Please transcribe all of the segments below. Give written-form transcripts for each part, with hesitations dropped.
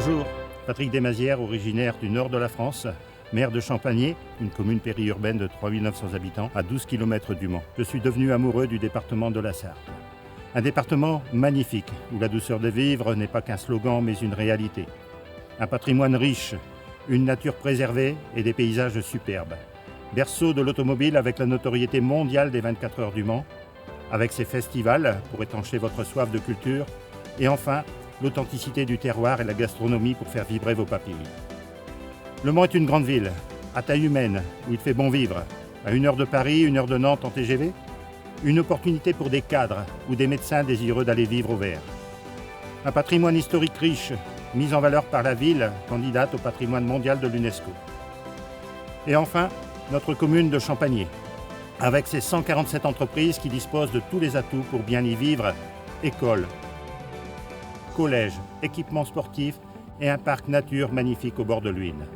Bonjour, Patrick Desmazières, originaire du nord de la France, maire de Champagné, une commune périurbaine de 3900 habitants à 12 km du Mans. Je suis devenu amoureux du département de la Sarthe. Un département magnifique, où la douceur de vivre n'est pas qu'un slogan mais une réalité. Un patrimoine riche, une nature préservée et des paysages superbes. Berceau de l'automobile avec la notoriété mondiale des 24 heures du Mans, avec ses festivals pour étancher votre soif de culture, et enfin, l'authenticité du terroir et la gastronomie pour faire vibrer vos papilles. Le Mans est une grande ville, à taille humaine, où il fait bon vivre. À 1 heure de Paris, 1 heure de Nantes en TGV. Une opportunité pour des cadres ou des médecins désireux d'aller vivre au vert. Un patrimoine historique riche, mis en valeur par la ville, candidate au patrimoine mondial de l'UNESCO. Et enfin, notre commune de Champagné, avec ses 147 entreprises qui disposent de tous les atouts pour bien y vivre, écoles, collèges, équipements sportifs et un parc nature magnifique au bord de l'Huisne.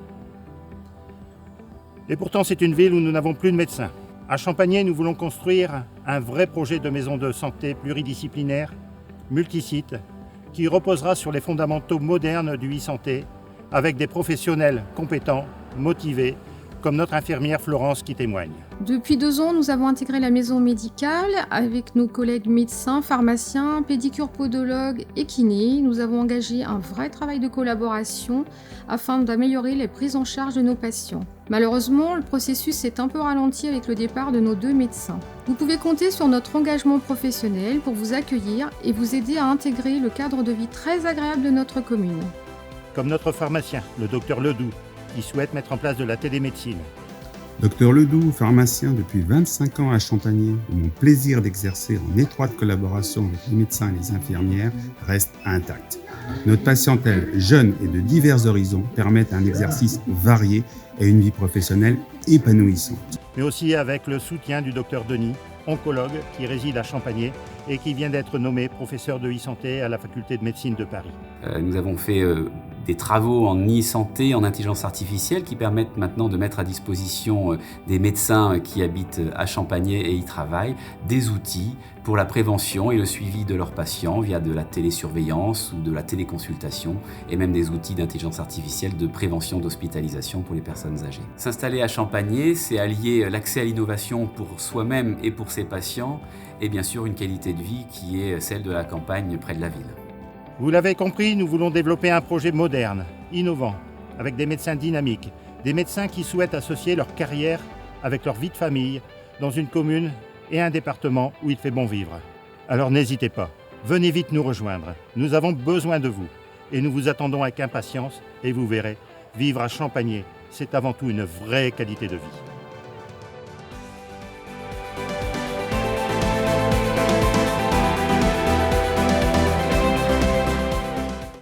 Et pourtant, c'est une ville où nous n'avons plus de médecins. À Champagné, nous voulons construire un vrai projet de maison de santé pluridisciplinaire, multisite, qui reposera sur les fondamentaux modernes du e-santé, avec des professionnels compétents, motivés, comme notre infirmière Florence qui témoigne. Depuis 2 ans, nous avons intégré la maison médicale avec nos collègues médecins, pharmaciens, pédicures podologues et kinés. Nous avons engagé un vrai travail de collaboration afin d'améliorer les prises en charge de nos patients. Malheureusement, le processus s'est un peu ralenti avec le départ de nos 2 médecins. Vous pouvez compter sur notre engagement professionnel pour vous accueillir et vous aider à intégrer le cadre de vie très agréable de notre commune. Comme notre pharmacien, le docteur Ledoux, qui souhaite mettre en place de la télémédecine. Docteur Ledoux, pharmacien depuis 25 ans à Champagné, où mon plaisir d'exercer en étroite collaboration avec les médecins et les infirmières reste intact. Notre patientèle jeune et de divers horizons permet un exercice varié et une vie professionnelle épanouissante. Mais aussi avec le soutien du docteur Denis, oncologue qui réside à Champagné et qui vient d'être nommé professeur de e-santé à la faculté de médecine de Paris. Nous avons fait des travaux en e-santé, en intelligence artificielle qui permettent maintenant de mettre à disposition des médecins qui habitent à Champagné et y travaillent des outils pour la prévention et le suivi de leurs patients via de la télésurveillance ou de la téléconsultation et même des outils d'intelligence artificielle de prévention d'hospitalisation pour les personnes âgées. S'installer à Champagné, c'est allier l'accès à l'innovation pour soi-même et pour ses patients et bien sûr une qualité de vie qui est celle de la campagne près de la ville. Vous l'avez compris, nous voulons développer un projet moderne, innovant, avec des médecins dynamiques, des médecins qui souhaitent associer leur carrière avec leur vie de famille dans une commune et un département où il fait bon vivre. Alors n'hésitez pas, venez vite nous rejoindre. Nous avons besoin de vous et nous vous attendons avec impatience et vous verrez, vivre à Champagné, c'est avant tout une vraie qualité de vie.